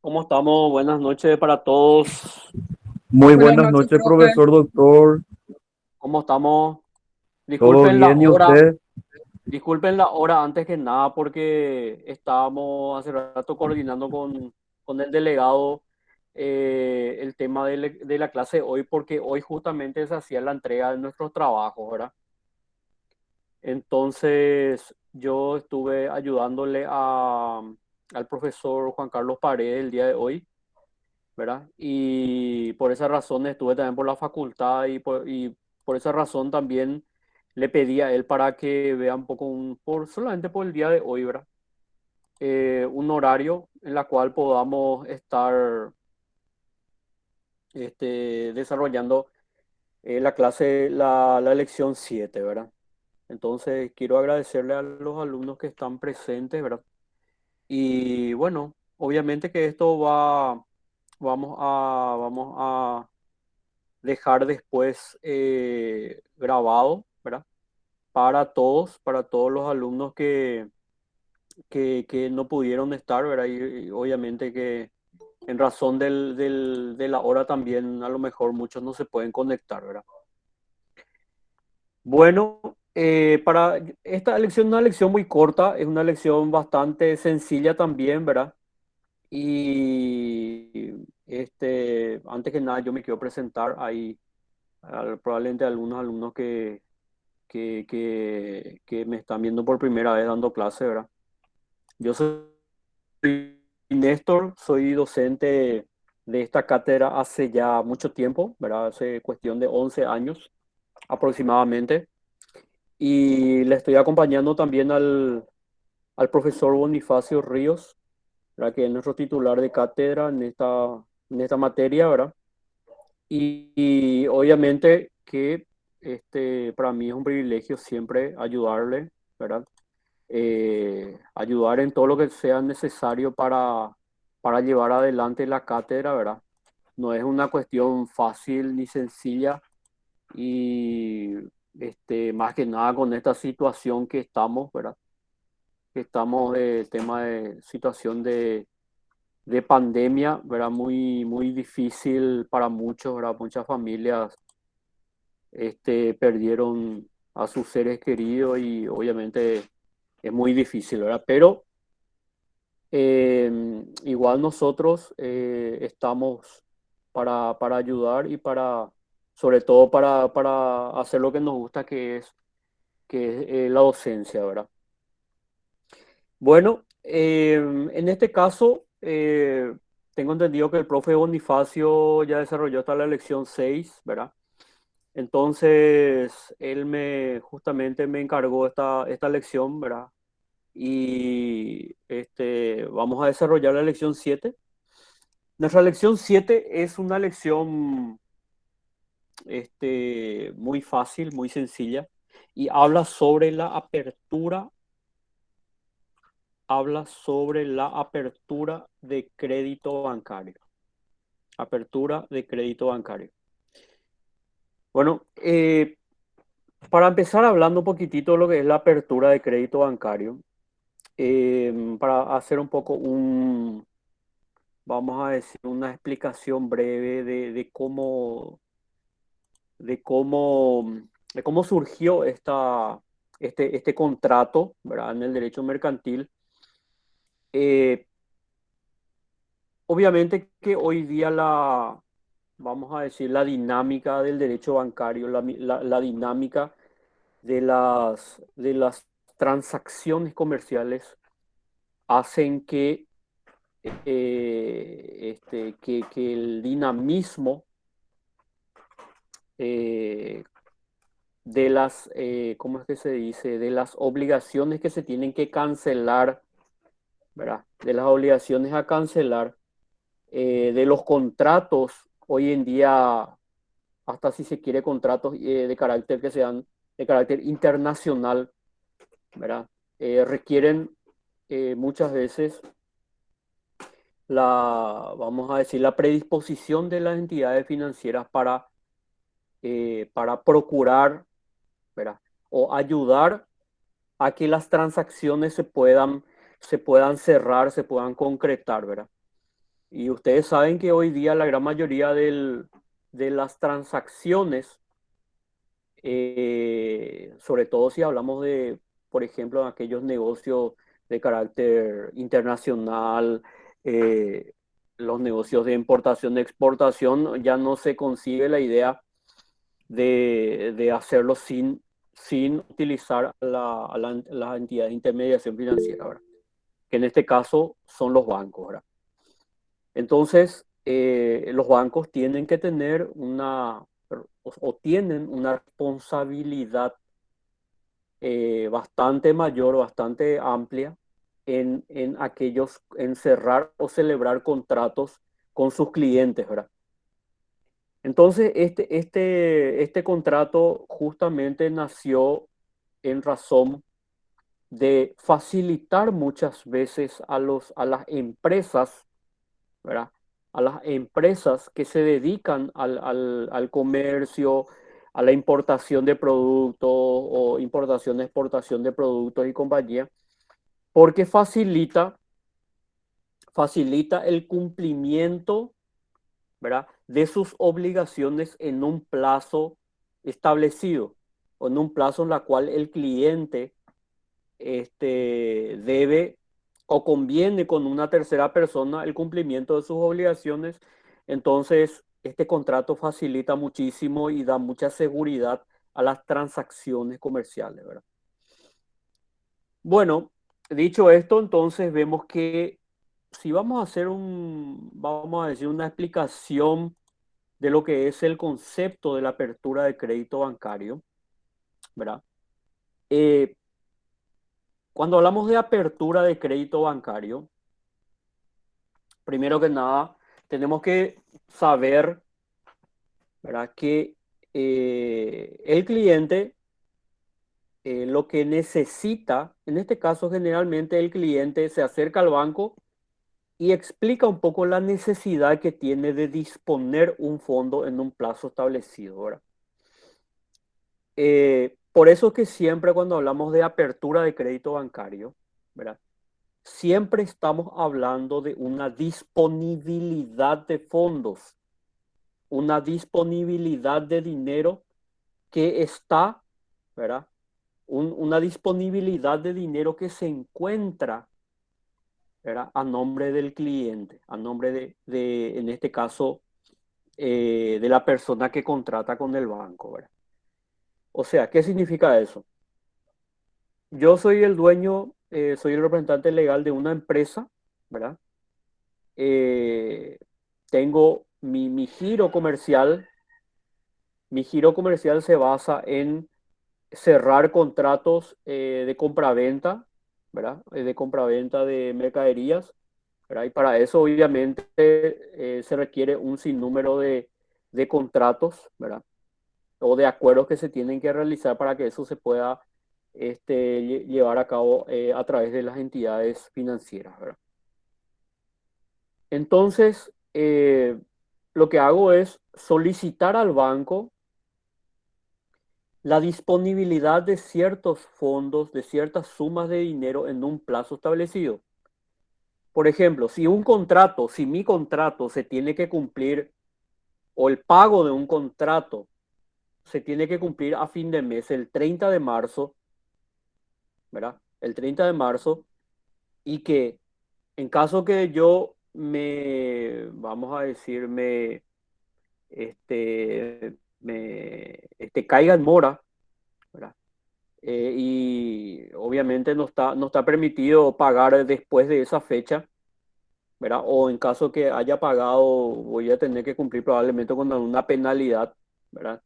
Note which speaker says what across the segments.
Speaker 1: ¿Cómo estamos? Buenas noches para todos.
Speaker 2: Muy
Speaker 3: Buenas
Speaker 2: buenas
Speaker 3: noches,
Speaker 2: noches,
Speaker 3: profe.
Speaker 2: profesor, doctor.
Speaker 1: ¿Cómo estamos?
Speaker 2: ¿Todo
Speaker 1: Disculpen la
Speaker 2: bien y
Speaker 1: hora,
Speaker 2: usted?
Speaker 1: disculpen la hora antes que nada porque estábamos hace rato coordinando con el delegado el tema de la clase hoy porque hoy justamente se hacía la entrega de nuestros trabajos, ¿verdad? Entonces yo estuve ayudándole al profesor Juan Carlos Paredes el día de hoy, ¿verdad? Y por esa razón estuve también por la facultad y por esa razón también le pedí a él para que vea un poco, solamente por el día de hoy, ¿verdad? Un horario en la cual podamos estar desarrollando la clase, la lección 7, ¿verdad? Entonces quiero agradecerle a los alumnos que están presentes, ¿verdad? Y bueno, obviamente que esto vamos a dejar después grabado, ¿verdad? Para todos los alumnos que no pudieron estar, ¿verdad? Y obviamente que en razón de la hora también a lo mejor muchos no se pueden conectar, ¿verdad? Bueno, para esta elección es una lección muy corta, es una lección bastante sencilla también, ¿verdad? Y antes que nada yo me quiero presentar. Hay probablemente algunos alumnos que me están viendo por primera vez dando clase, ¿verdad? Yo soy Néstor, soy docente de esta cátedra hace ya mucho tiempo, ¿verdad? Hace cuestión de 11 años aproximadamente. Y le estoy acompañando también al profesor Bonifacio Ríos, ¿verdad? Que es nuestro titular de cátedra en esta materia, ¿verdad? Y obviamente que para mí es un privilegio siempre ayudarle, ¿verdad? Ayudar en todo lo que sea necesario para llevar adelante la cátedra, ¿verdad? No es una cuestión fácil ni sencilla y más que nada con esta situación que estamos, ¿verdad? Que estamos tema de situación de pandemia, ¿verdad? Muy difícil para muchos, ¿verdad? Muchas familias perdieron a sus seres queridos y obviamente es muy difícil, ¿verdad? Pero igual nosotros estamos para ayudar y sobre todo para hacer lo que nos gusta, que es la docencia, ¿verdad? Bueno, en este caso, tengo entendido que el profe Bonifacio ya desarrolló hasta la lección 6, ¿verdad? Entonces, justamente me encargó esta lección, ¿verdad? Y vamos a desarrollar la lección 7. Nuestra lección 7 es una lección muy fácil, muy sencilla, y habla sobre la apertura de crédito bancario. Apertura de crédito bancario. Bueno, para empezar hablando un poquitito de lo que es la apertura de crédito bancario, para hacer un poco vamos a decir, una explicación breve de cómo, de cómo surgió este contrato, ¿verdad? En el derecho mercantil. Eh, Obviamente que hoy día vamos a decir, la dinámica del derecho bancario, la dinámica de las transacciones comerciales hacen que el dinamismo eh, ¿cómo es que se dice? De las obligaciones que se tienen que cancelar, ¿verdad? De las obligaciones a cancelar, de los contratos, hoy en día, hasta si se quiere contratos de carácter que sean de carácter internacional, ¿verdad? Requieren muchas veces vamos a decir, la predisposición de las entidades financieras para procurar, ¿verdad? O ayudar a que las transacciones se puedan cerrar, se puedan concretar, ¿verdad? Y ustedes saben que hoy día la gran mayoría de las transacciones, sobre todo si hablamos de, por ejemplo, aquellos negocios de carácter internacional, eh, los negocios de importación y exportación, ya no se concibe la idea de hacerlo sin utilizar las entidades de intermediación financiera, ¿verdad? Que en este caso son los bancos, ¿verdad? Entonces, los bancos tienen que tener o tienen una responsabilidad bastante mayor, bastante amplia en cerrar o celebrar contratos con sus clientes, ¿verdad? Entonces, este contrato justamente nació en razón de facilitar muchas veces a las empresas, ¿verdad? A las empresas que se dedican al comercio, a la importación de productos o importación, exportación de productos y compañía, porque facilita el cumplimiento, ¿verdad? De sus obligaciones en un plazo establecido o en un plazo en la cual el cliente debe o conviene con una tercera persona el cumplimiento de sus obligaciones. Entonces, este contrato facilita muchísimo y da mucha seguridad a las transacciones comerciales, ¿verdad? Bueno, dicho esto, entonces vemos que si vamos a hacer vamos a decir, una explicación de lo que es el concepto de la apertura de crédito bancario, ¿verdad? Eh, Cuando hablamos de apertura de crédito bancario, primero que nada, tenemos que saber, ¿verdad? Que el cliente lo que necesita, en este caso generalmente el cliente se acerca al banco y explica un poco la necesidad que tiene de disponer un fondo en un plazo establecido, ¿verdad? Por eso que siempre cuando hablamos de apertura de crédito bancario, ¿verdad? Siempre estamos hablando de una disponibilidad de fondos, una disponibilidad de dinero que está, ¿verdad? Una disponibilidad de dinero que se encuentra, ¿verdad? A nombre del cliente, a nombre en este caso, de la persona que contrata con el banco, ¿verdad? O sea, ¿qué significa eso? Yo soy el dueño, soy el representante legal de una empresa, ¿verdad? Eh, Tengo mi giro comercial. Mi giro comercial se basa en cerrar contratos de compraventa, ¿verdad? De compraventa de mercaderías, ¿verdad? Y para eso, obviamente, se requiere un sinnúmero de contratos, ¿verdad? O de acuerdos que se tienen que realizar para que eso se pueda llevar a cabo a través de las entidades financieras, ¿verdad? Entonces, lo que hago es solicitar al banco la disponibilidad de ciertos fondos, de ciertas sumas de dinero en un plazo establecido. Por ejemplo, si mi contrato se tiene que cumplir o el pago de un contrato se tiene que cumplir a fin de mes, el 30 de marzo, ¿verdad? El 30 de marzo, y que en caso que vamos a decir, caiga en mora, ¿verdad? Y obviamente no está permitido pagar después de esa fecha, ¿verdad? O en caso que haya pagado, voy a tener que cumplir probablemente con una penalidad, ¿verdad?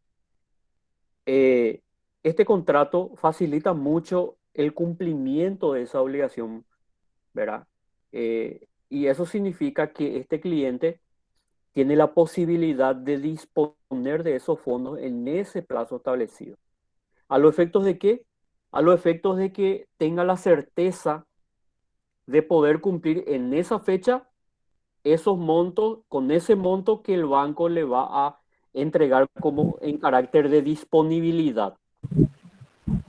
Speaker 1: Eh, este contrato facilita mucho el cumplimiento de esa obligación, ¿verdad? Y eso significa que este cliente tiene la posibilidad de disponer de esos fondos en ese plazo establecido. ¿A los efectos de qué? A los efectos de que tenga la certeza de poder cumplir en esa fecha esos montos, con ese monto que el banco le va a entregar como en carácter de disponibilidad.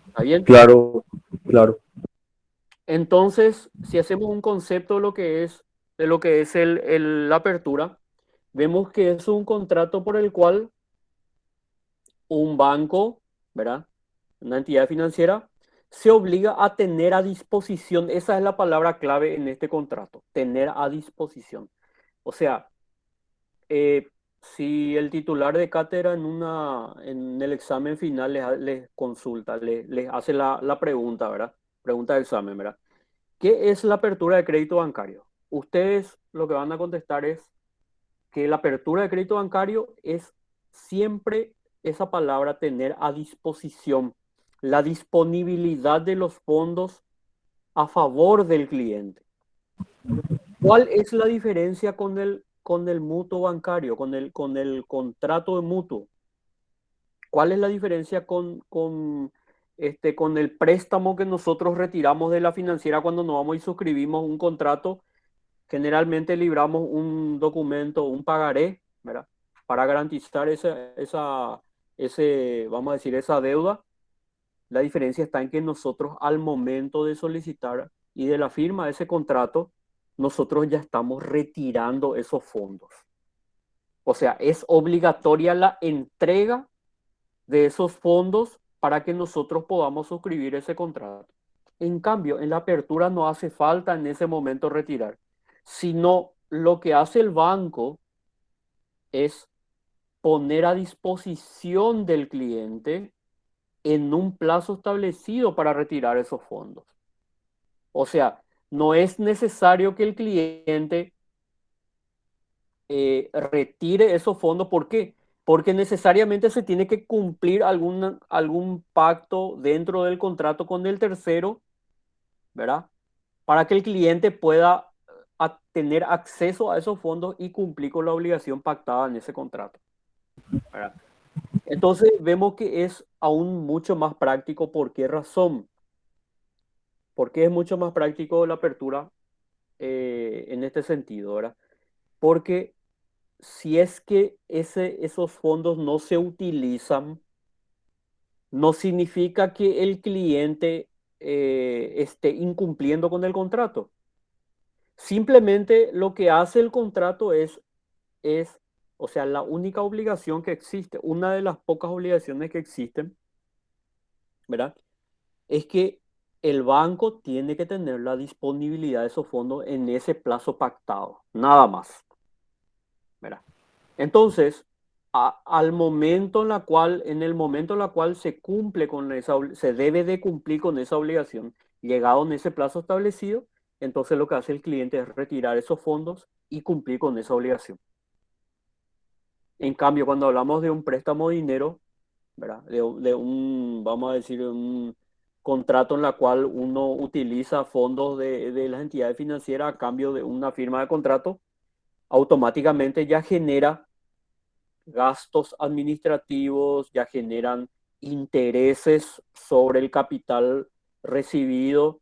Speaker 1: ¿Está bien?
Speaker 2: Claro, claro.
Speaker 1: Entonces, si hacemos un concepto de lo que es de lo que es la apertura, vemos que es un contrato por el cual un banco, ¿verdad? Una entidad financiera, se obliga a tener a disposición, esa es la palabra clave en este contrato, tener a disposición. O sea, si el titular de cátedra en el examen final les consulta, les hace la pregunta, ¿verdad? Pregunta de examen, ¿verdad? ¿Qué es la apertura de crédito bancario? Ustedes lo que van a contestar es que la apertura de crédito bancario es siempre esa palabra tener a disposición, la disponibilidad de los fondos a favor del cliente. ¿Cuál es la diferencia con el mutuo bancario, con el contrato de mutuo? ¿Cuál es la diferencia con el préstamo que nosotros retiramos de la financiera cuando nos vamos y suscribimos un contrato? Generalmente libramos un documento, un pagaré, ¿verdad? Para garantizar vamos a decir, esa deuda. La diferencia está en que nosotros al momento de solicitar y de la firma de ese contrato, nosotros ya estamos retirando esos fondos. O sea, es obligatoria la entrega de esos fondos para que nosotros podamos suscribir ese contrato. En cambio, en la apertura no hace falta en ese momento retirar, sino lo que hace el banco es poner a disposición del cliente en un plazo establecido para retirar esos fondos. O sea, no es necesario que el cliente retire esos fondos. ¿Por qué? Porque necesariamente se tiene que cumplir algún pacto dentro del contrato con el tercero, ¿verdad? Para que el cliente pueda tener acceso a esos fondos y cumplir con la obligación pactada en ese contrato, ¿verdad? Entonces vemos que es aún mucho más práctico. ¿Por qué razón? Porque es mucho más práctico la apertura en este sentido, ¿verdad? Porque si es que esos fondos no se utilizan, no significa que el cliente esté incumpliendo con el contrato. Simplemente lo que hace el contrato es, o sea, la única obligación que existe, una de las pocas obligaciones que existen, ¿verdad? Es que el banco tiene que tener la disponibilidad de esos fondos en ese plazo pactado, nada más, ¿verdad? Entonces, en el momento en la cual se cumple con se debe de cumplir con esa obligación, llegado en ese plazo establecido, entonces lo que hace el cliente es retirar esos fondos y cumplir con esa obligación. En cambio, cuando hablamos de un préstamo de dinero, ¿verdad? Vamos a decir, un contrato en la cual uno utiliza fondos de las entidades financieras a cambio de una firma de contrato, automáticamente ya genera gastos administrativos, ya generan intereses sobre el capital recibido.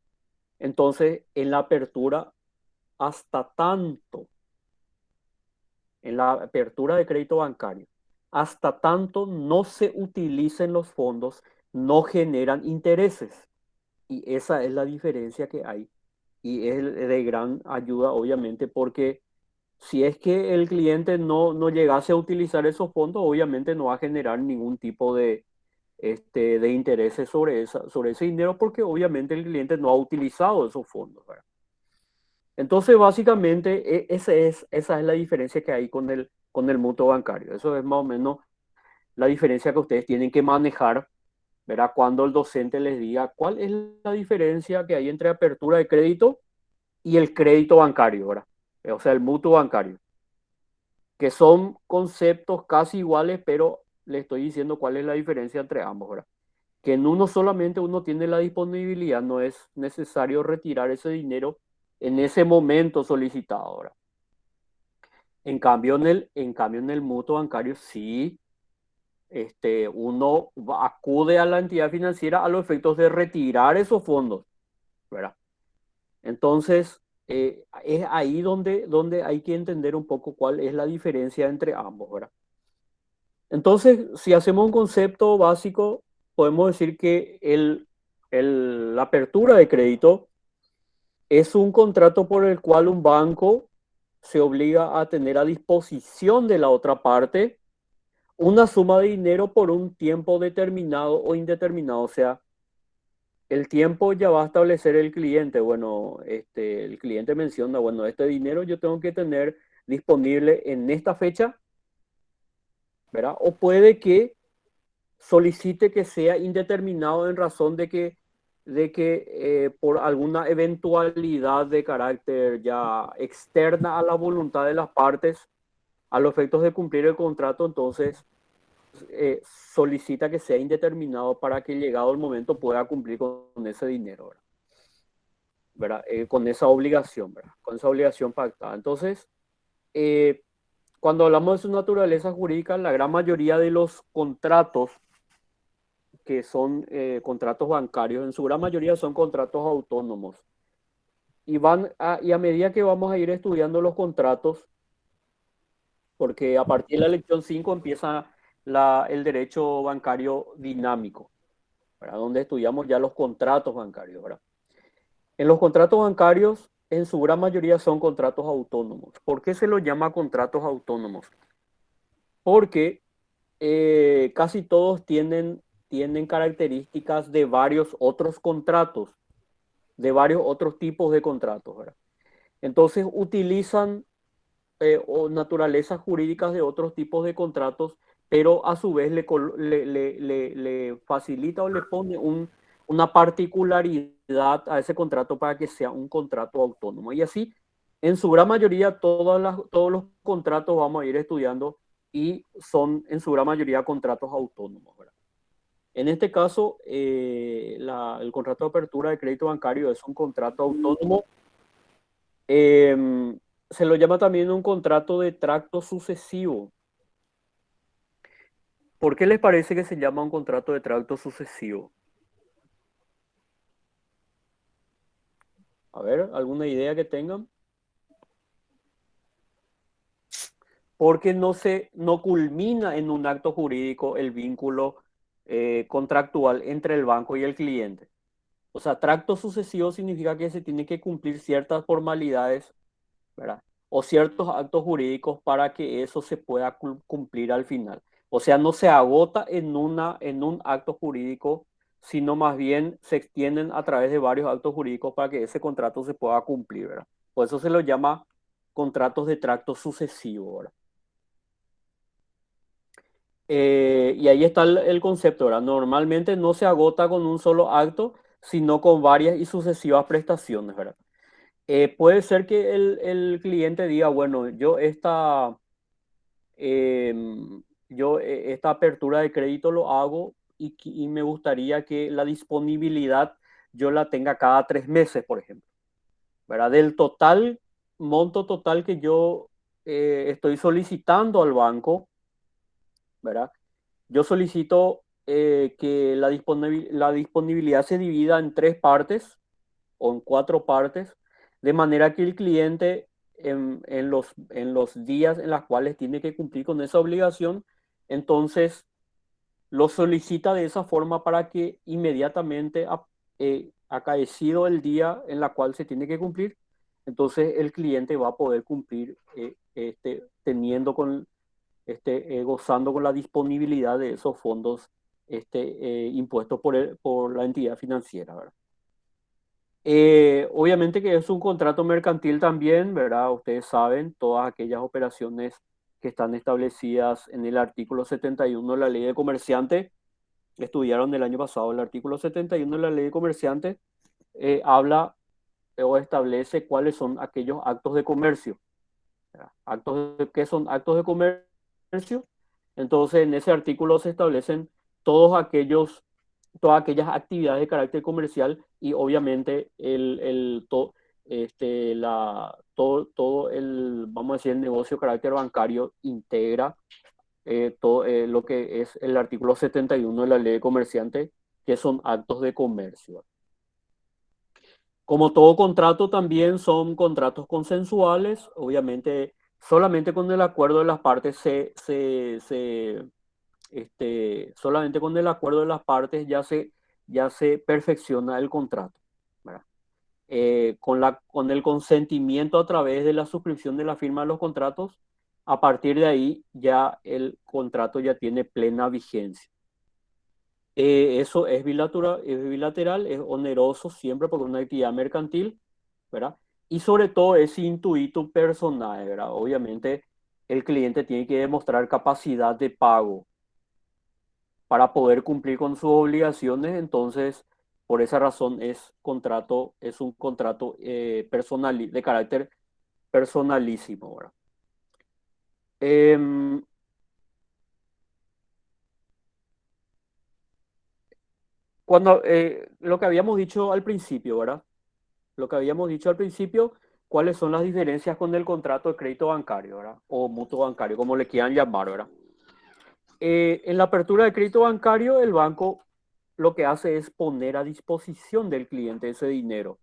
Speaker 1: Entonces, en la apertura, hasta tanto, en la apertura de crédito bancario, hasta tanto no se utilicen los fondos, no generan intereses. Y esa es la diferencia que hay. Y es de gran ayuda, obviamente, porque si es que el cliente no llegase a utilizar esos fondos, obviamente no va a generar ningún tipo de intereses sobre ese dinero, porque obviamente el cliente no ha utilizado esos fondos, ¿verdad? Entonces, básicamente, esa es la diferencia que hay con el mutuo bancario. Eso es más o menos la diferencia que ustedes tienen que manejar, ¿verdad? Cuando el docente les diga cuál es la diferencia que hay entre apertura de crédito y el crédito bancario, ¿verdad? O sea, el mutuo bancario, que son conceptos casi iguales, pero le estoy diciendo cuál es la diferencia entre ambos, ¿verdad? Que en uno solamente uno tiene la disponibilidad, no es necesario retirar ese dinero en ese momento solicitado, ¿verdad? En cambio, en el mutuo bancario sí, acude a la entidad financiera a los efectos de retirar esos fondos, ¿verdad? Entonces, es ahí donde hay que entender un poco cuál es la diferencia entre ambos, ¿verdad? Entonces, si hacemos un concepto básico, podemos decir que la apertura de crédito es un contrato por el cual un banco se obliga a tener a disposición de la otra parte una suma de dinero por un tiempo determinado o indeterminado. O sea, el tiempo ya va a establecer el cliente. Bueno, el cliente menciona, bueno, este dinero yo tengo que tener disponible en esta fecha, ¿verdad? O puede que solicite que sea indeterminado en razón de que por alguna eventualidad de carácter ya externa a la voluntad de las partes, a los efectos de cumplir el contrato, entonces solicita que sea indeterminado para que llegado el momento pueda cumplir con ese dinero, ¿verdad? ¿Verdad? Con esa obligación, ¿verdad? Con esa obligación pactada. Entonces, eh, cuando hablamos de su naturaleza jurídica, la gran mayoría de los contratos que son contratos bancarios, en su gran mayoría son contratos autónomos. Y a medida que vamos a ir estudiando los contratos, porque a partir de la lección 5 empieza el derecho bancario dinámico, ¿verdad? Donde estudiamos ya los contratos bancarios, ¿verdad? En los contratos bancarios, en su gran mayoría son contratos autónomos. ¿Por qué se los llama contratos autónomos? Porque casi todos tienen características de varios otros contratos, de varios otros tipos de contratos, ¿verdad? Entonces utilizan o naturalezas jurídicas de otros tipos de contratos, pero a su vez le facilita o le pone una particularidad a ese contrato para que sea un contrato autónomo. Y así, en su gran mayoría, todos los contratos vamos a ir estudiando y son en su gran mayoría contratos autónomos, ¿verdad? En este caso, el contrato de apertura de crédito bancario es un contrato autónomo. Eh, Se lo llama también un contrato de tracto sucesivo. ¿Por qué les parece que se llama un contrato de tracto sucesivo? A ver, ¿alguna idea que tengan? Porque no culmina en un acto jurídico el vínculo contractual entre el banco y el cliente. O sea, tracto sucesivo significa que se tienen que cumplir ciertas formalidades, ¿verdad? O ciertos actos jurídicos para que eso se pueda cumplir al final. O sea, no se agota en un acto jurídico, sino más bien se extienden a través de varios actos jurídicos para que ese contrato se pueda cumplir, ¿verdad? Por eso se lo llama contratos de tracto sucesivo, ¿verdad? Y ahí está el concepto, ¿verdad? Normalmente no se agota con un solo acto, sino con varias y sucesivas prestaciones, ¿verdad? Puede ser que el cliente diga, bueno, eh, esta apertura de crédito lo hago y me gustaría que la disponibilidad yo la tenga cada 3 meses, por ejemplo, ¿verdad? Del total, monto total que yo estoy solicitando al banco, ¿verdad? Yo solicito que la disponibilidad se divida en 3 partes o en 4 partes, de manera que el cliente en los días en los cuales tiene que cumplir con esa obligación, entonces lo solicita de esa forma para que inmediatamente acaecido el día en la cual se tiene que cumplir, entonces el cliente va a poder cumplir teniendo gozando con la disponibilidad de esos fondos impuestos por la entidad financiera, ¿verdad? Obviamente que es un contrato mercantil también, ¿verdad? Ustedes saben, todas aquellas operaciones que están establecidas en el artículo 71 de la ley de comerciante, estudiaron el año pasado el artículo 71 de la ley de comerciante, habla o establece cuáles son aquellos actos de comercio, ¿verdad? ¿Qué son actos de comercio? Entonces, en ese artículo se establecen todos aquellos todas aquellas actividades de carácter comercial y obviamente todo el, vamos a decir, el negocio de carácter bancario integra todo lo que es el artículo 71 de la ley de comerciante, que son actos de comercio. Como todo contrato, también son contratos consensuales, obviamente solamente con el acuerdo de las partes solamente con el acuerdo de las partes ya se perfecciona el contrato, ¿verdad? con el consentimiento a través de la suscripción de la firma de los contratos, a partir de ahí ya el contrato ya tiene plena vigencia. Eso es bilateral, es oneroso siempre por una actividad mercantil, ¿verdad? Y sobre todo es intuito personal, ¿verdad? Obviamente el cliente tiene que demostrar capacidad de pago para poder cumplir con sus obligaciones, entonces por esa razón es un contrato personal, de carácter personalísimo, ¿verdad? Em, lo que habíamos dicho al principio, ¿verdad? Lo que habíamos dicho al principio, cuáles son las diferencias con el contrato de crédito bancario, ¿verdad? O mutuo bancario, como le quieran llamar, ¿verdad? En la apertura de crédito bancario, el banco lo que hace es poner a disposición del cliente ese dinero,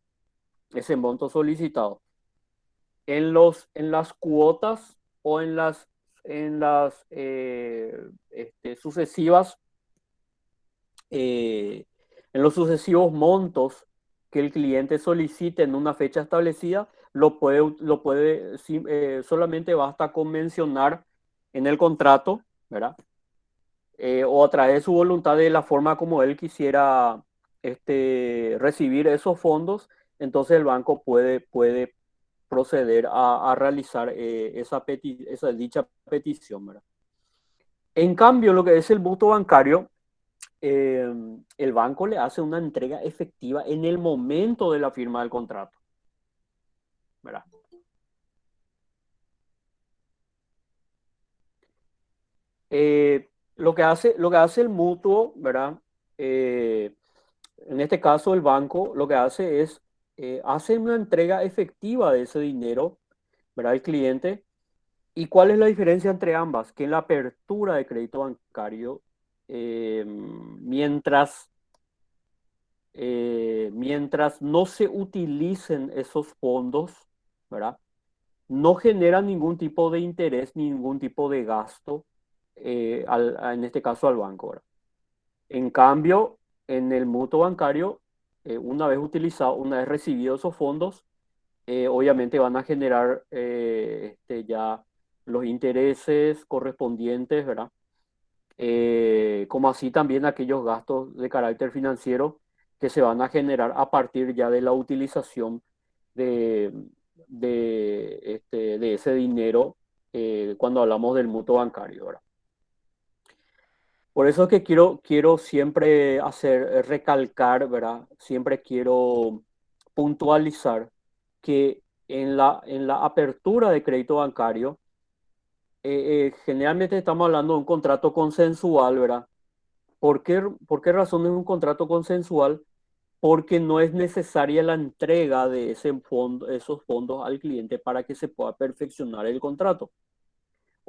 Speaker 1: ese monto solicitado. En las cuotas o en las sucesivas, eh, en los sucesivos montos que el cliente solicite en una fecha establecida, solamente basta con mencionar en el contrato, ¿verdad? O a través de su voluntad de la forma como él quisiera recibir esos fondos, entonces el banco puede proceder a realizar esa dicha petición, ¿verdad? En cambio, lo que es el mutuo bancario, eh, el banco le hace una entrega efectiva en el momento de la firma del contrato, ¿verdad? Lo que hace el mutuo, ¿verdad? Eh, en este caso, el banco lo que hace es, hace una entrega efectiva de ese dinero, ¿verdad? Al cliente. ¿Y cuál es la diferencia entre ambas? Que en la apertura de crédito bancario, mientras no se utilicen esos fondos, ¿verdad? No generan ningún tipo de interés, ningún tipo de gasto, en este caso al banco, ¿verdad? En cambio, en el mutuo bancario, una vez recibidos esos fondos, obviamente van a generar ya los intereses correspondientes, ¿verdad? Como así también aquellos gastos de carácter financiero que se van a generar a partir ya de la utilización de, de ese dinero cuando hablamos del mutuo bancario, ¿verdad? Por eso es que quiero siempre recalcar, ¿verdad? Siempre quiero puntualizar que en la apertura de crédito bancario, generalmente estamos hablando de un contrato consensual, ¿verdad? ¿Por qué razón es un contrato consensual? Porque no es necesaria la entrega de esos fondos al cliente para que se pueda perfeccionar el contrato.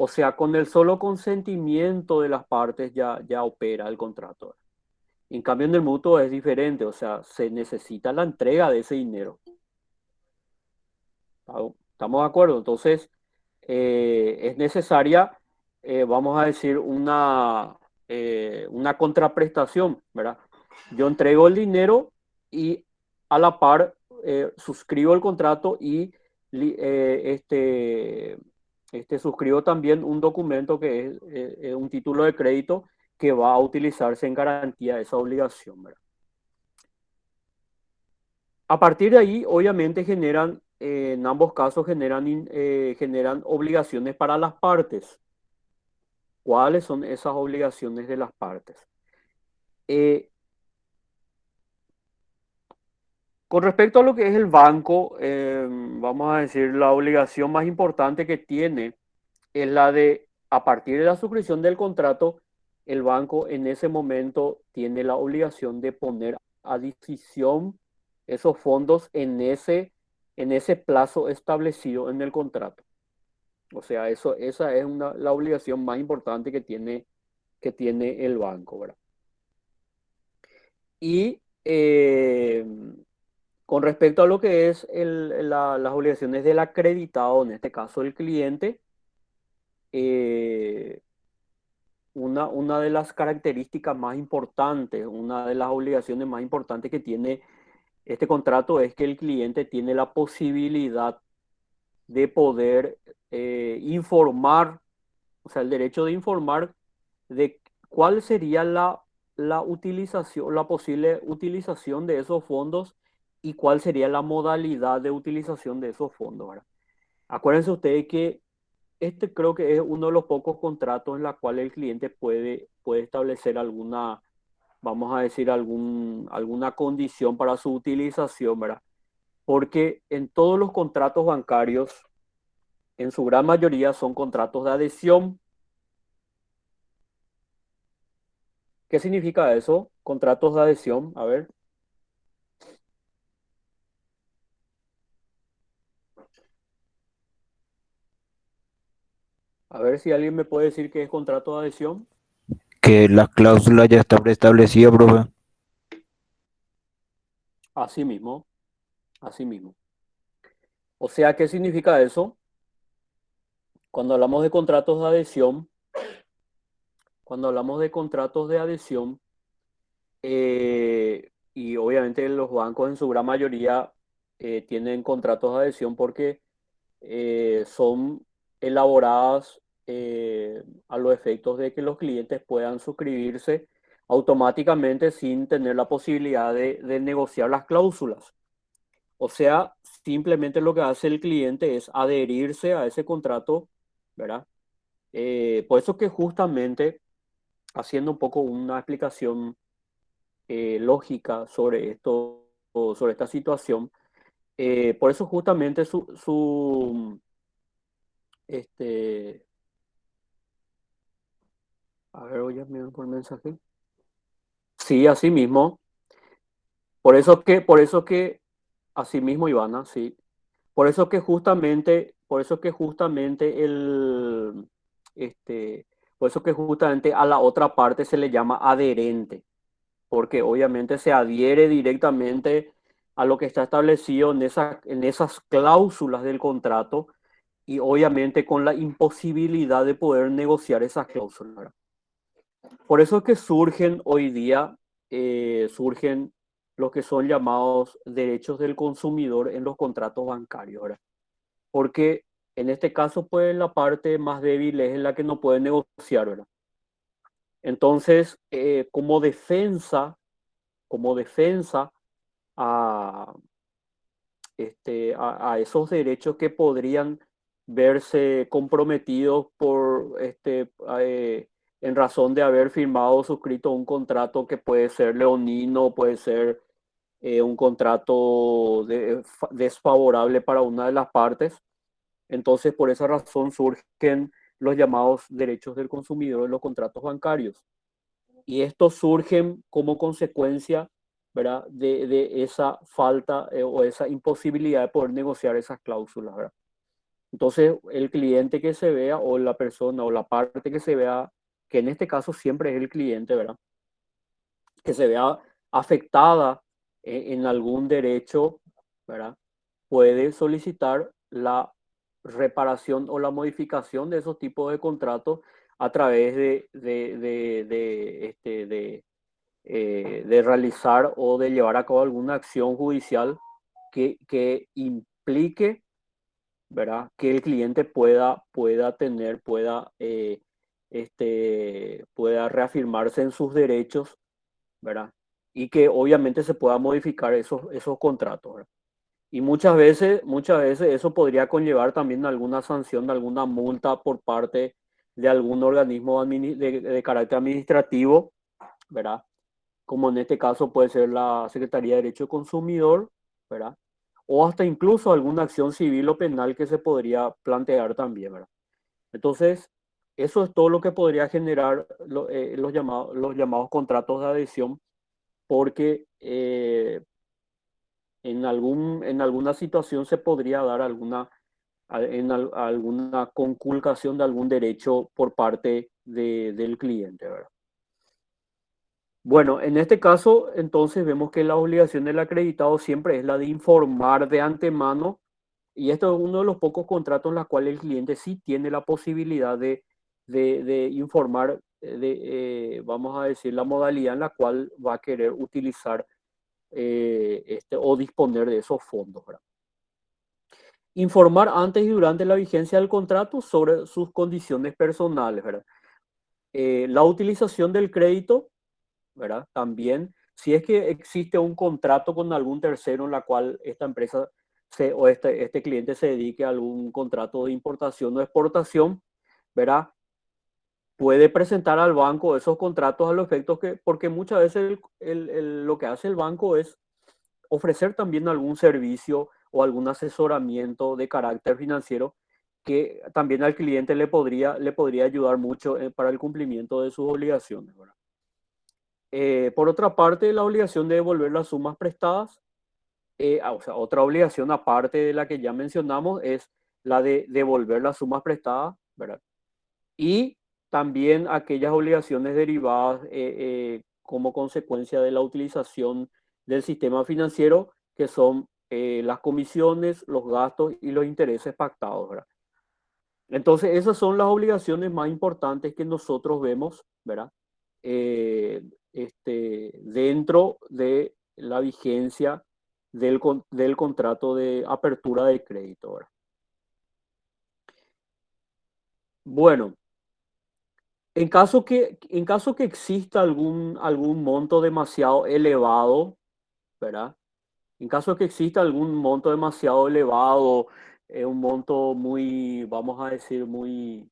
Speaker 1: O sea, con el solo consentimiento de las partes ya opera el contrato. En cambio, en el mutuo es diferente, o sea, se necesita la entrega de ese dinero. ¿Estamos de acuerdo? Entonces, es necesaria, vamos a decir, una contraprestación, ¿verdad? Yo entrego el dinero y a la par suscribo el contrato y li- eh, este, suscribo también un documento que es un título de crédito que va a utilizarse en garantía de esa obligación, ¿verdad? A partir de ahí, obviamente en ambos casos generan obligaciones para las partes. ¿Cuáles son esas obligaciones de las partes? Eh, con respecto a lo que es el banco, vamos a decir, la obligación más importante que tiene es la de, a partir de la suscripción del contrato, el banco en ese momento tiene la obligación de poner a disposición esos fondos en ese plazo establecido en el contrato. O sea, esa es la obligación más importante que tiene el banco, ¿verdad? Y con respecto a lo que es las obligaciones del acreditado, en este caso el cliente, eh, una de las características más importantes, una de las obligaciones más importantes que tiene Este contrato es que el cliente tiene la posibilidad de poder informar, o sea, el derecho de informar de cuál sería la utilización, la posible utilización de esos fondos y cuál sería la modalidad de utilización de esos fondos, ¿verdad? Acuérdense ustedes que este creo que es uno de los pocos contratos en la cual el cliente puede establecer alguna, vamos a decir, alguna condición para su utilización, ¿verdad? Porque en todos los contratos bancarios, en su gran mayoría son contratos de adhesión. ¿Qué significa eso? Contratos de adhesión. A ver si alguien me puede decir qué es contrato de adhesión.
Speaker 2: Que la cláusula ya está preestablecida, profe.
Speaker 1: Así mismo, así mismo. O sea, ¿qué significa eso? Cuando hablamos de contratos de adhesión, cuando hablamos de contratos de adhesión, y obviamente los bancos en su gran mayoría tienen contratos de adhesión porque son elaboradas a los efectos de que los clientes puedan suscribirse automáticamente sin tener la posibilidad de negociar las cláusulas. O sea, simplemente lo que hace el cliente es adherirse a ese contrato, ¿verdad? Por eso que justamente, haciendo un poco una explicación lógica sobre esto, o sobre esta situación, por eso justamente este, a ver, voy a mirar por mensaje. Sí, así mismo. Así mismo, Ivana, sí. Por eso que justamente este, por eso que justamente a la otra parte se le llama adherente, porque obviamente se adhiere directamente a lo que está establecido en esas cláusulas del contrato y obviamente con la imposibilidad de poder negociar esas cláusulas. Por eso es que surgen hoy día, surgen lo que son llamados derechos del consumidor en los contratos bancarios, ¿verdad? Porque en este caso, pues la parte más débil es la que no puede negociar, ¿verdad? Entonces, como defensa a, a esos derechos que podrían verse comprometidos en razón de haber firmado o suscrito un contrato que puede ser leonino, puede ser un contrato desfavorable para una de las partes. Entonces, por esa razón surgen los llamados derechos del consumidor en los contratos bancarios. Y estos surgen como consecuencia, ¿verdad? De esa falta o esa imposibilidad de poder negociar esas cláusulas, ¿verdad? Entonces, el cliente que se vea o la persona o la parte que se vea, que en este caso siempre es el cliente, ¿verdad? Que se vea afectada en algún derecho, ¿verdad? Puede solicitar la reparación o la modificación de esos tipos de contratos a través de realizar o de llevar a cabo alguna acción judicial que implique, ¿verdad? Que el cliente pueda reafirmarse en sus derechos, ¿verdad? Y que obviamente se pueda modificar esos contratos, ¿verdad? Y muchas veces eso podría conllevar también alguna sanción, alguna multa por parte de algún organismo de carácter administrativo, ¿verdad? Como en este caso puede ser la Secretaría de Derecho del Consumidor, ¿verdad? O hasta incluso alguna acción civil o penal que se podría plantear también, ¿verdad? Entonces, eso es todo lo que podría generar los llamados contratos de adhesión, porque en alguna situación se podría dar alguna conculcación de algún derecho por parte del cliente, ¿verdad? Bueno, en este caso, entonces vemos que la obligación del acreditado siempre es la de informar de antemano, y esto es uno de los pocos contratos en los cuales el cliente sí tiene la posibilidad de informar, vamos a decir, la modalidad en la cual va a querer utilizar o disponer de esos fondos, ¿verdad? Informar antes y durante la vigencia del contrato sobre sus condiciones personales, ¿verdad? La utilización del crédito, ¿verdad? También, si es que existe un contrato con algún tercero en la cual esta empresa o este cliente se dedique a algún contrato de importación o exportación, ¿verdad? Puede presentar al banco esos contratos a los efectos que, porque muchas veces lo que hace el banco es ofrecer también algún servicio o algún asesoramiento de carácter financiero que también al cliente le podría ayudar mucho para el cumplimiento de sus obligaciones, ¿verdad? Por otra parte, la obligación de devolver las sumas prestadas, o sea, otra obligación aparte de la que ya mencionamos es la de devolver las sumas prestadas, ¿verdad? Y también aquellas obligaciones derivadas como consecuencia de la utilización del sistema financiero, que son las comisiones, los gastos y los intereses pactados, ¿verdad? Entonces, esas son las obligaciones más importantes que nosotros vemos, ¿verdad? Eh, dentro de la vigencia del contrato de apertura de crédito, ¿verdad? Bueno, en caso que exista algún monto demasiado elevado, ¿verdad? En caso de que exista algún monto demasiado elevado, un monto muy, vamos a decir, muy,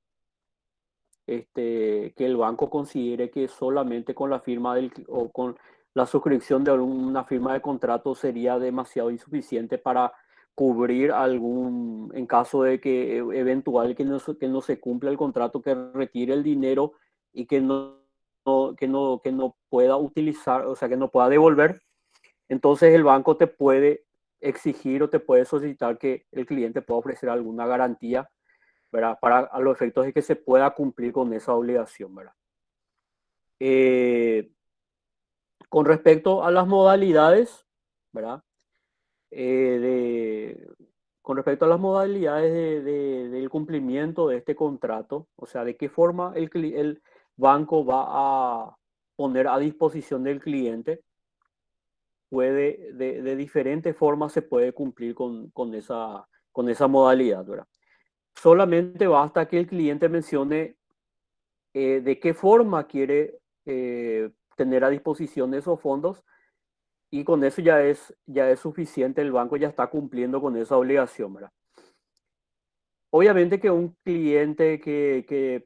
Speaker 1: que el banco considere que solamente con la firma o con la suscripción de una firma de contrato sería demasiado insuficiente para cubrir en caso de que eventual que no se cumpla el contrato, que retire el dinero y que no pueda utilizar, o sea, que no pueda devolver. Entonces el banco te puede exigir o te puede solicitar que el cliente pueda ofrecer alguna garantía, ¿verdad? Para a los efectos de que se pueda cumplir con esa obligación, ¿verdad? Eh, con respecto a las modalidades, ¿verdad? Eh, de, con respecto a las modalidades del cumplimiento de este contrato, o sea, de qué forma el banco va a poner a disposición del cliente, de diferentes formas se puede cumplir con esa modalidad, ¿verdad? Solamente basta que el cliente mencione de qué forma quiere tener a disposición esos fondos, y con eso ya es suficiente, el banco ya está cumpliendo con esa obligación, ¿verdad? Obviamente que un cliente que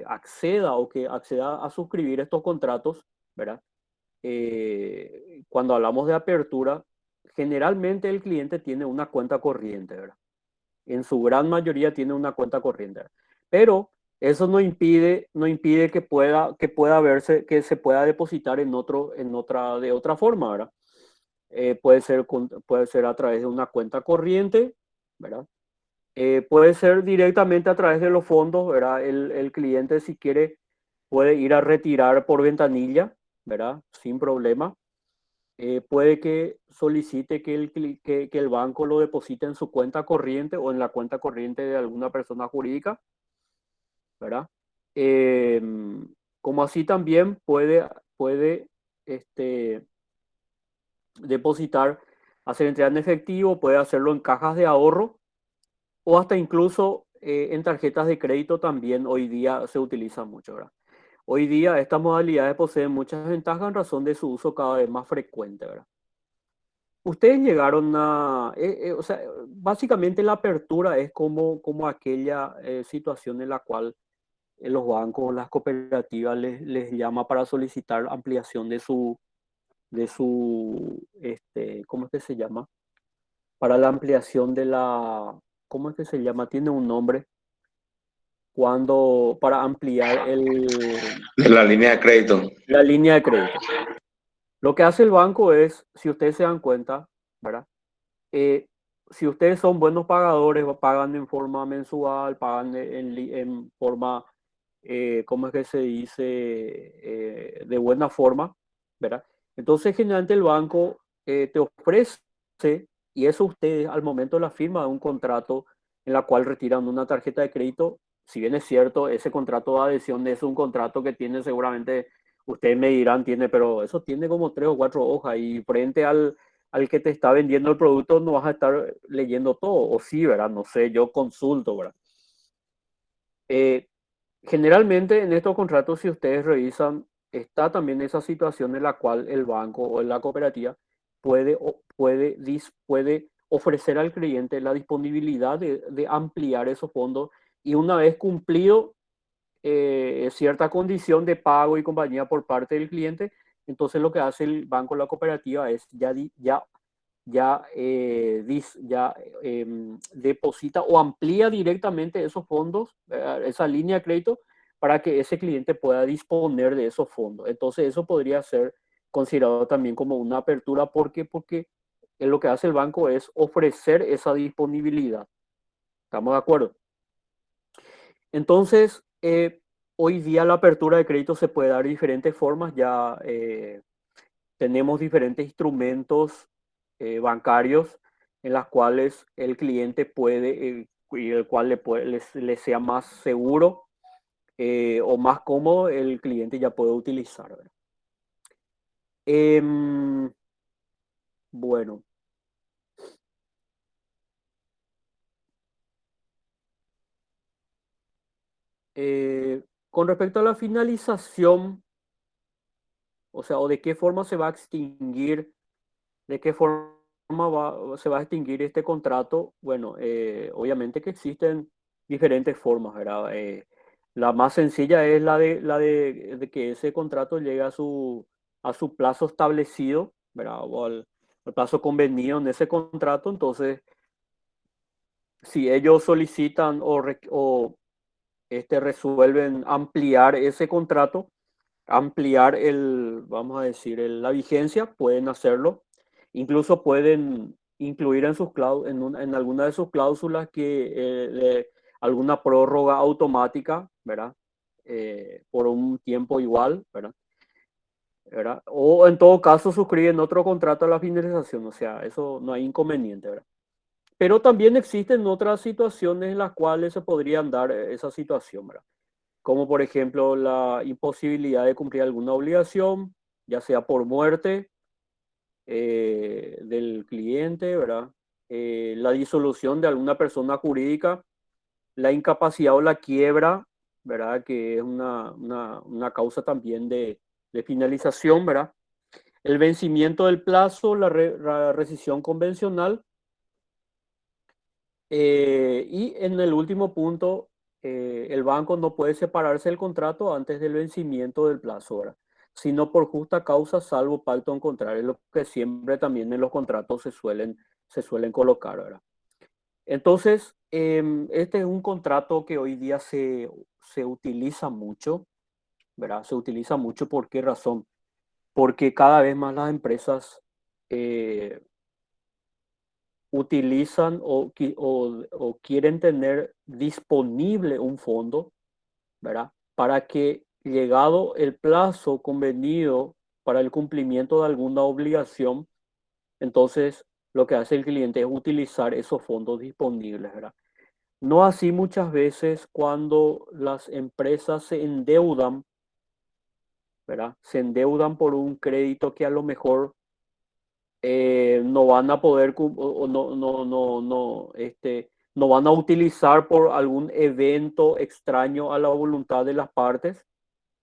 Speaker 1: acceda o que acceda a suscribir estos contratos, ¿verdad? Cuando hablamos de apertura, generalmente el cliente tiene una cuenta corriente, ¿verdad? En su gran mayoría tiene una cuenta corriente. Pero eso no impide que pueda verse, que se pueda depositar de otra forma, ¿verdad? Puede ser a través de una cuenta corriente, ¿verdad? Puede ser directamente a través de los fondos, ¿verdad? El cliente, si quiere, puede ir a retirar por ventanilla, ¿verdad? Sin problema. Puede que solicite que el banco lo deposite en su cuenta corriente o en la cuenta corriente de alguna persona jurídica, ¿verdad? Eh, Como así también puede este, depositar, hacer entrega en efectivo, puede hacerlo en cajas de ahorro o hasta incluso en tarjetas de crédito también hoy día se utiliza mucho, ¿verdad? Hoy día estas modalidades poseen muchas ventajas en razón de su uso cada vez más frecuente, ¿verdad? Ustedes llegaron o sea, básicamente la apertura es como aquella situación en la cual los bancos, las cooperativas les llama para solicitar ampliación ¿cómo es que se llama? Para la ampliación ¿cómo es que se llama? Tiene un nombre, para ampliar
Speaker 3: De la línea de crédito.
Speaker 1: la línea de crédito. Lo que hace el banco es, si ustedes se dan cuenta, ¿verdad? Eh, si ustedes son buenos pagadores, pagan en forma mensual, pagan en forma, ¿cómo es que se dice? De buena forma, ¿verdad? Entonces, generalmente el banco te ofrece, y eso ustedes al momento de la firma de un contrato en la cual retiran una tarjeta de crédito, si bien es cierto, ese contrato de adhesión es un contrato que tiene seguramente Ustedes me dirán, tiene, pero eso tiene como 3 o 4 hojas y frente al que te está vendiendo el producto no vas a estar leyendo todo, o sí, ¿verdad? No sé, yo consulto, ¿verdad? Eh, Generalmente en estos contratos, si ustedes revisan, está también esa situación en la cual el banco o la cooperativa puede ofrecer al cliente la disponibilidad de ampliar esos fondos y una vez cumplido cierta condición de pago y compañía por parte del cliente, entonces lo que hace el banco o la cooperativa es ya deposita o amplía directamente esos fondos, esa línea de crédito, para que ese cliente pueda disponer de esos fondos. Entonces eso podría ser considerado también como una apertura. ¿Por qué? Porque lo que hace el banco es ofrecer esa disponibilidad. ¿Estamos de acuerdo? Entonces, hoy día la apertura de crédito se puede dar de diferentes formas. Ya tenemos diferentes instrumentos bancarios en las cuales el cliente y el cual le sea más seguro o más cómodo, el cliente ya puede utilizar. ¿Verdad? Em, bueno, con respecto a la finalización, o sea, o de qué forma se va a extinguir, de qué forma se va a extinguir este contrato. Bueno, obviamente que existen diferentes formas, ¿verdad? La más sencilla es de que ese contrato llegue a su plazo establecido, ¿verdad? O al plazo convenido en ese contrato. Entonces, si ellos solicitan resuelven ampliar ese contrato, ampliar vamos a decir, la vigencia, pueden hacerlo. Incluso pueden incluir en alguna de sus cláusulas alguna prórroga automática, ¿verdad? Por un tiempo igual, ¿verdad? ¿Verdad? O en todo caso suscriben otro contrato a la finalización, o sea, eso no hay inconveniente, ¿verdad? Pero también existen otras situaciones en las cuales se podrían dar esa situación, ¿verdad? Como por ejemplo la imposibilidad de cumplir alguna obligación, ya sea por muerte del cliente, ¿verdad? La disolución de alguna persona jurídica, la incapacidad o la quiebra, ¿verdad? Que es una causa también de finalización, ¿verdad? El vencimiento del plazo, la rescisión convencional. Y en el último punto, el banco no puede separarse del contrato antes del vencimiento del plazo, ¿verdad? Sino por justa causa, salvo pacto en contrario, es lo que siempre también en los contratos se suelen colocar, ¿verdad? Entonces, este es un contrato que hoy día se utiliza mucho, ¿verdad? Se utiliza mucho. ¿Por qué razón? Porque cada vez más las empresas eh, utilizan o quieren tener disponible un fondo, ¿verdad? Para que llegado el plazo convenido para el cumplimiento de alguna obligación, entonces lo que hace el cliente es utilizar esos fondos disponibles, ¿verdad? No así muchas veces cuando las empresas se endeudan, ¿verdad? Se endeudan por un crédito que a lo mejor no van a poder o no van a utilizar por algún evento extraño a la voluntad de las partes,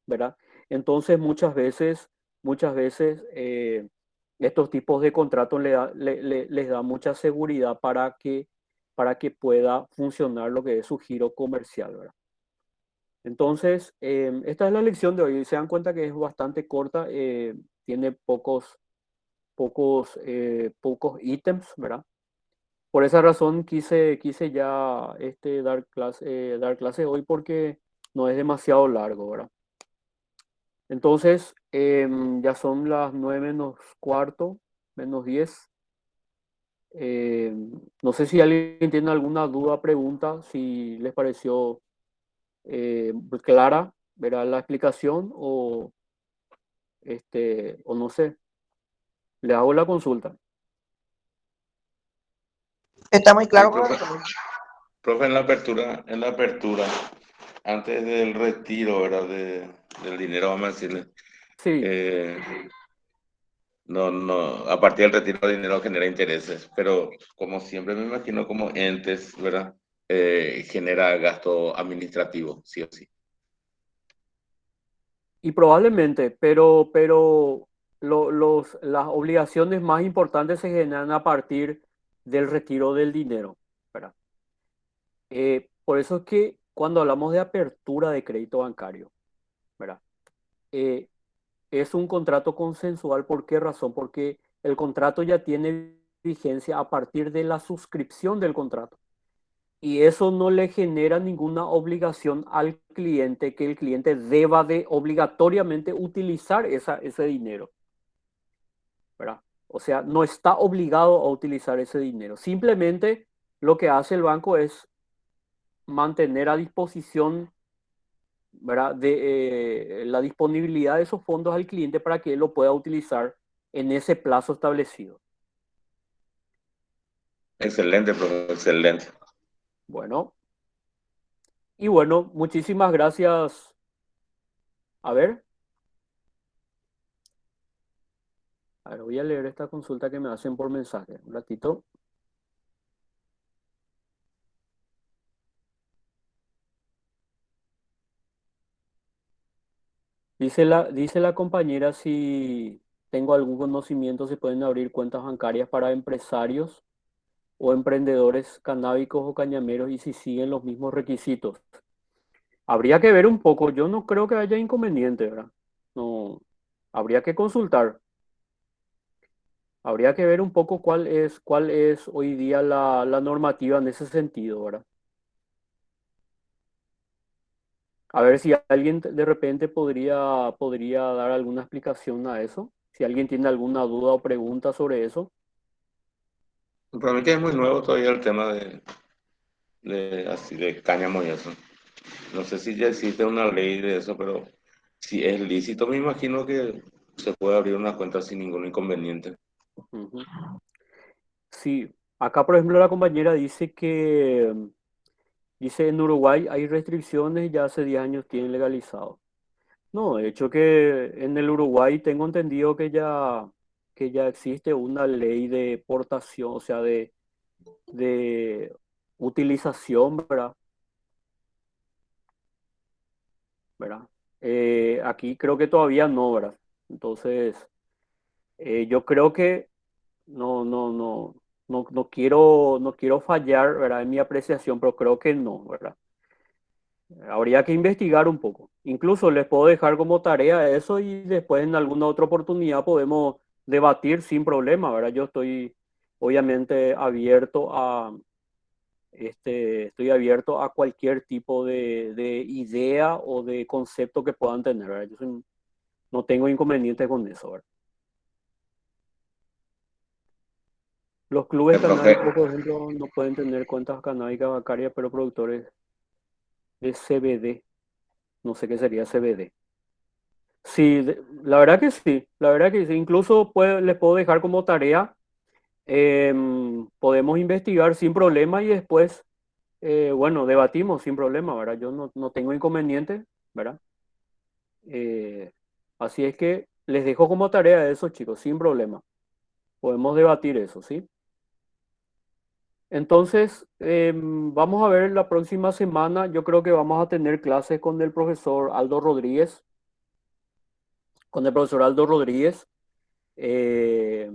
Speaker 1: ¿verdad? Entonces muchas veces estos tipos de contratos les da mucha seguridad para que pueda funcionar lo que es su giro comercial, ¿verdad? Entonces, esta es la lección de hoy. Se dan cuenta que es bastante corta, tiene pocos ítems, ¿verdad? Por esa razón quise ya dar clase hoy porque no es demasiado largo, ¿verdad? Entonces, ya son las 9:15, -10. No sé si alguien tiene alguna duda, pregunta, si les pareció clara, ¿verdad? La explicación o no sé, le hago la consulta.
Speaker 4: Está muy
Speaker 3: Sí,
Speaker 4: claro,
Speaker 3: profe.
Speaker 4: profesor.
Speaker 3: Profe, en la apertura, antes del retiro, ¿verdad? Del dinero, vamos a decirle.
Speaker 1: Sí,
Speaker 3: no, a partir del retiro de dinero genera intereses, pero como siempre me imagino como entes, ¿verdad? Genera gasto administrativo, sí o sí.
Speaker 1: y probablemente, pero las obligaciones más importantes se generan a partir del retiro del dinero, ¿verdad? Por eso es que cuando hablamos de apertura de crédito bancario, ¿verdad? Eh, es un contrato consensual. ¿Por qué razón? Porque el contrato ya tiene vigencia a partir de la suscripción del contrato. Y eso no le genera ninguna obligación al cliente, que el cliente deba de obligatoriamente utilizar ese dinero, ¿verdad? O sea, no está obligado a utilizar ese dinero. Simplemente lo que hace el banco es mantener a disposición, ¿verdad? De la disponibilidad de esos fondos al cliente para que él lo pueda utilizar en ese plazo establecido.
Speaker 3: Excelente, profe, excelente.
Speaker 1: Bueno, y bueno, muchísimas gracias. A ver, voy a leer esta consulta que me hacen por mensaje. Un ratito. Dice la compañera si tengo algún conocimiento, si pueden abrir cuentas bancarias para empresarios o emprendedores canábicos o cañameros y si siguen los mismos requisitos. Habría que ver un poco, yo no creo que haya inconveniente, ¿verdad? No, habría que consultar, habría que ver un poco cuál es hoy día la normativa en ese sentido, ¿verdad? A ver si alguien de repente podría dar alguna explicación a eso, si alguien tiene alguna duda o pregunta sobre eso.
Speaker 3: Para mí que es muy nuevo todavía el tema así de cáñamo y eso. No sé si ya existe una ley de eso, pero si es lícito, me imagino que se puede abrir una cuenta sin ningún inconveniente.
Speaker 1: Ujú. Sí, acá por ejemplo la compañera dice en Uruguay hay restricciones y ya hace 10 años tienen legalizado. No, de hecho que en el Uruguay tengo entendido que ya existe una ley de portación, o sea, de utilización, ¿verdad? ¿Verdad? Aquí creo que todavía no, ¿verdad? Entonces, yo creo que no quiero fallar, ¿verdad? En mi apreciación, pero creo que no, ¿verdad? Habría que investigar un poco. Incluso les puedo dejar como tarea eso y después en alguna otra oportunidad podemos debatir sin problema, ¿verdad? Yo estoy obviamente estoy abierto a cualquier tipo de idea o de concepto que puedan tener, ¿verdad? No tengo inconveniente con eso, ¿verdad? Los clubes
Speaker 3: Profe,
Speaker 1: canábicos, por ejemplo, no pueden tener cuentas canábicas bancarias, pero productores de CBD, no sé qué sería CBD. Sí, la verdad que sí, la verdad que sí. Incluso les puedo dejar como tarea, podemos investigar sin problema y después, bueno, debatimos sin problema, ¿verdad? Yo no tengo inconveniente, ¿verdad? Eh, Así es que les dejo como tarea eso, chicos, sin problema. Podemos debatir eso, ¿sí? Entonces, vamos a ver la próxima semana. Yo creo que vamos a tener clases con el profesor Aldo Rodríguez, con el profesor Aldo Rodríguez, eh,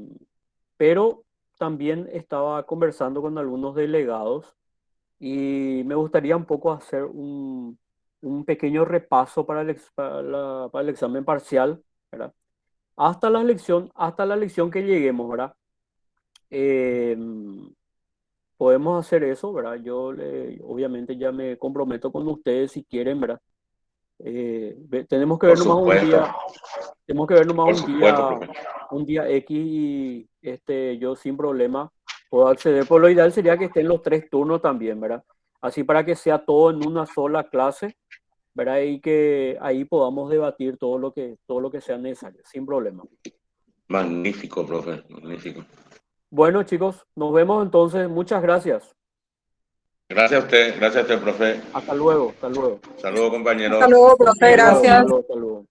Speaker 1: pero también estaba conversando con algunos delegados y me gustaría un poco hacer un pequeño repaso para el examen parcial, ¿verdad? Hasta la lección que lleguemos, ¿verdad? Eh, Podemos hacer eso, ¿verdad? Obviamente ya me comprometo con ustedes si quieren, ¿verdad? Tenemos que ver
Speaker 3: por
Speaker 1: nomás un
Speaker 3: supuesto,
Speaker 1: día, tenemos que ver nomás
Speaker 3: por supuesto, profe.
Speaker 1: un día X y yo sin problema puedo acceder. Por lo ideal sería que estén los 3 turnos también, ¿verdad? Así para que sea todo en una sola clase, ¿verdad? Y que ahí podamos debatir todo lo que sea necesario, sin problema.
Speaker 3: Magnífico, profe, magnífico.
Speaker 1: Bueno, chicos, nos vemos entonces. Muchas gracias.
Speaker 3: Gracias a usted, profe.
Speaker 1: Hasta luego, hasta luego.
Speaker 3: Saludos,
Speaker 4: Hasta
Speaker 3: compañeros.
Speaker 4: luego, profe,
Speaker 1: Hasta luego, hasta
Speaker 4: gracias.
Speaker 1: luego, hasta luego.